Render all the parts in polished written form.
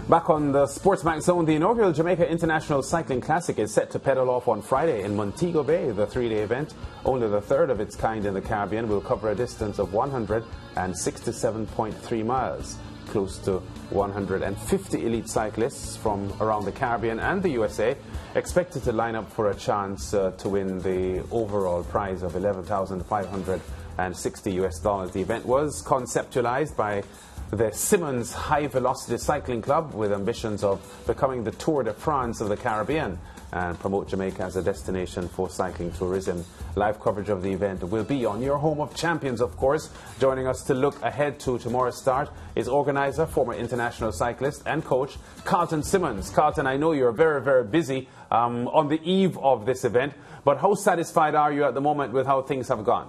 Back on the SportsMax zone, the inaugural Jamaica International Cycling Classic is set to pedal off on Friday in Montego Bay. The three-day event, only the third of its kind in the Caribbean, will cover a distance of 167.3 miles. Close to 150 elite cyclists from around the Caribbean and the USA expected to line up for a chance to win the overall prize of $11,560. The event was conceptualized by the Simmonds High Velocity Cycling Club with ambitions of becoming the Tour de France of the Caribbean and promote Jamaica as a destination for cycling tourism. Live coverage of the event will be on your home of champions, of course. Joining us to look ahead to tomorrow's start is organizer, former international cyclist and coach, Carlton Simmonds. Carlton, I know you're very, very busy on the eve of this event, but how satisfied are you at the moment with how things have gone?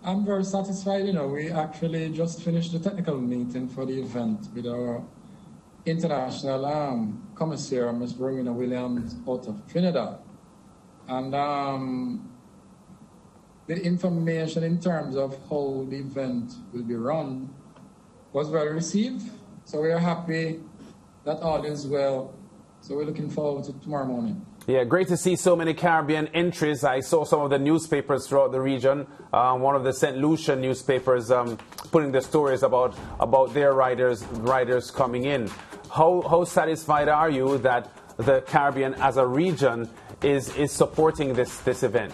I'm very satisfied. We actually just finished the technical meeting for the event with our international commissaire, Ms. Rowena Williams, out of Trinidad. And the information in terms of how the event will be run was well received. So we are happy that all is well. So we're looking forward to tomorrow morning. Yeah, great to see so many Caribbean entries. I saw some of the newspapers throughout the region. One of the St. Lucia newspapers putting the stories about their riders coming in. How satisfied are you that the Caribbean as a region is supporting this event?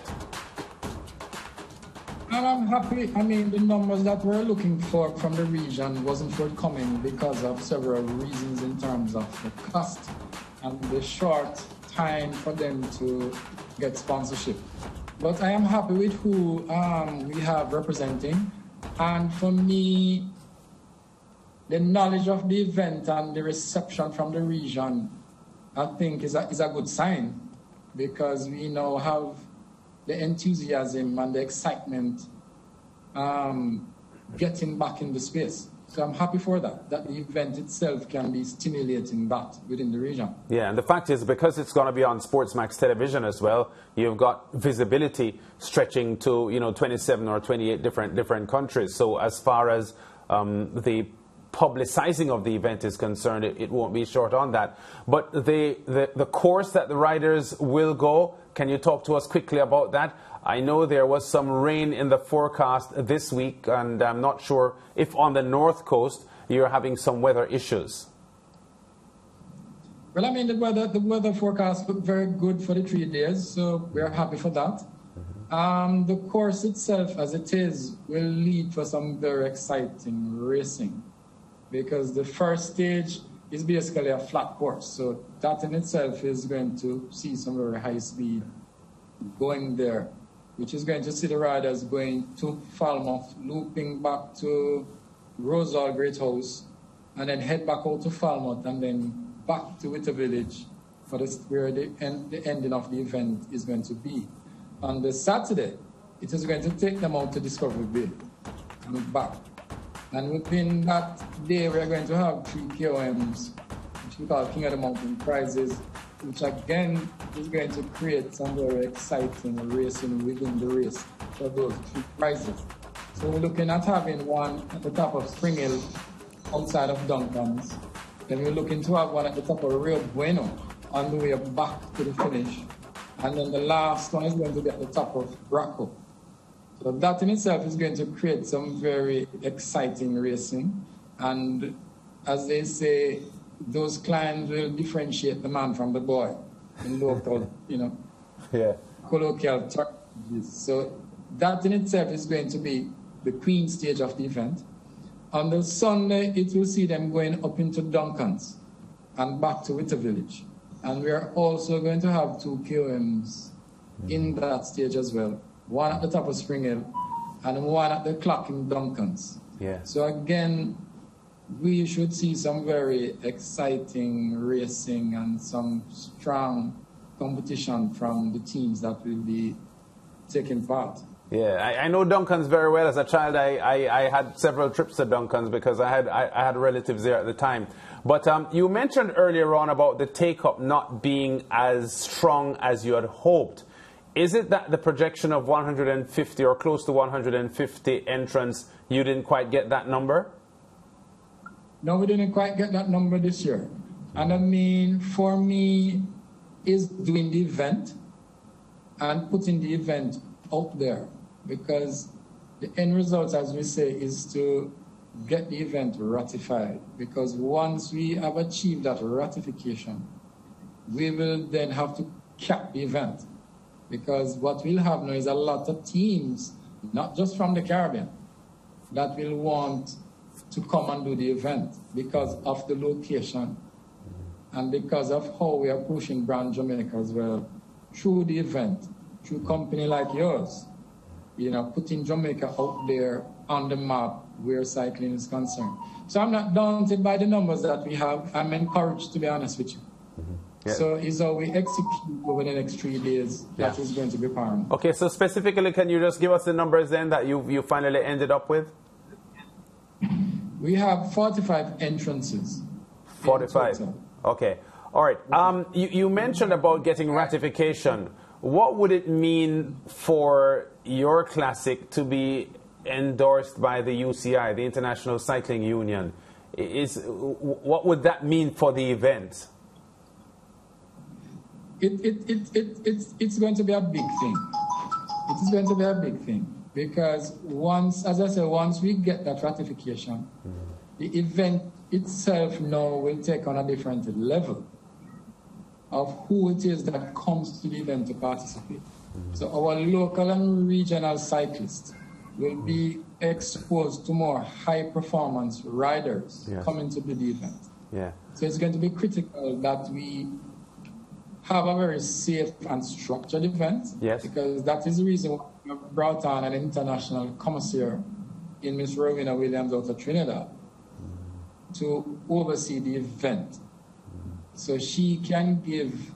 And I'm happy. I mean, the numbers that we're looking for from the region wasn't forthcoming because of several reasons in terms of the cost and the short time for them to get sponsorship. But I am happy with who we have representing. And for me, the knowledge of the event and the reception from the region, I think is a good sign, because we now have the enthusiasm and the excitement getting back in the space. So I'm happy for that the event itself can be stimulating that within the region. Yeah, and the fact is, because it's going to be on SportsMax television as well, you've got visibility stretching to 27 or 28 different countries. So as far as the publicizing of the event is concerned, it won't be short on that. But the course that the riders will go, can you talk to us quickly about that? I know there was some rain in the forecast this week, and I'm not sure if on the north coast you're having some weather issues. Well, I mean, the weather forecast looked very good for the 3 days, so we're happy for that. The course itself, as it is, will lead for some very exciting racing, because the first stage is basically a flat course. So that in itself is going to see some very high speed going there, which is going to see the riders going to Falmouth, looping back to Rosal Great House, and then head back out to Falmouth, and then back to Witter Village for where the ending of the event is going to be. On the Saturday, it is going to take them out to Discovery Bay and back. And within that day, we're going to have 3 KOMs, which we call King of the Mountain prizes, which again is going to create some very exciting racing within the race for those 3 prizes. So we're looking at having one at the top of Spring Hill, outside of Duncan's. Then we're looking to have one at the top of Rio Bueno, on the way back to the finish. And then the last one is going to be at the top of Bracco. So that in itself is going to create some very exciting racing. And as they say, those climbs will differentiate the man from the boy in local, colloquial terms. So that in itself is going to be the queen stage of the event. On the Sunday, it will see them going up into Duncan's and back to Witter Village. And we are also going to have 2 KOMs in that stage as well. One at the top of Spring Hill and one at the clock in Duncan's. Yeah. So again, we should see some very exciting racing and some strong competition from the teams that will be taking part. Yeah, I know Duncan's very well. As a child, I had several trips to Duncan's because I had relatives there at the time. But you mentioned earlier on about the take-up not being as strong as you had hoped. Is it that the projection of 150 or close to 150 entrants, you didn't quite get that number? No, we didn't quite get that number this year. And I mean, for me, is doing the event and putting the event out there, because the end result, as we say, is to get the event ratified. Because once we have achieved that ratification, we will then have to cap the event. Because what we'll have now is a lot of teams, not just from the Caribbean, that will want to come and do the event because of the location and because of how we are pushing brand Jamaica as well through the event, through a company like yours, you know, putting Jamaica out there on the map where cycling is concerned. So I'm not daunted by the numbers that we have. I'm encouraged, to be honest with you. Yeah. So it's how we execute over the next 3 days that is going to be paramount. Okay, so specifically, can you just give us the numbers then that you finally ended up with? We have 45 entrances. 45. Okay. All right. You mentioned about getting ratification. What would it mean for your classic to be endorsed by the UCI, the International Cycling Union? What would that mean for the event? It's going to be a big thing. It is going to be a big thing because once, as I said, once we get that ratification, the event itself now will take on a different level of who it is that comes to the event to participate. So our local and regional cyclists will be exposed to more high-performance riders coming to the event. Yeah. So it's going to be critical that we have a very safe and structured event. Yes. Because that is the reason why we have brought on an international commissaire in Miss Rowena Williams out of Trinidad to oversee the event. So she can give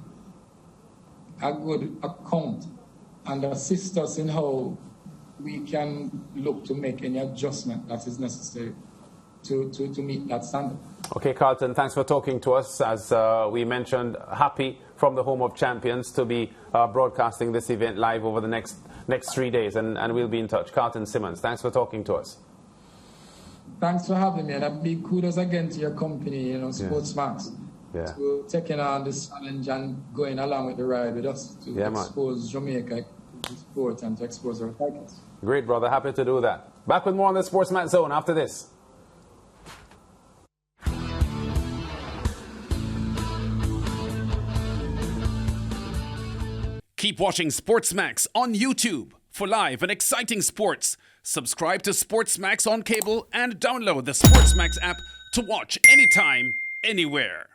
a good account and assist us in how we can look to make any adjustment that is necessary to meet that standard. Okay, Carlton, thanks for talking to us. As we mentioned, happy from the home of champions to be broadcasting this event live over the next 3 days, and we'll be in touch. Carlton Simmonds, thanks for talking to us. Thanks for having me, and a big kudos again to your company, SportsMax, to taking on this challenge and going along with the ride with us to expose Jamaica to sport and to expose our cyclists. Great, brother. Happy to do that. Back with more on the SportsMax Zone after this. Keep watching SportsMax on YouTube for live and exciting sports. Subscribe to SportsMax on cable and download the SportsMax app to watch anytime, anywhere.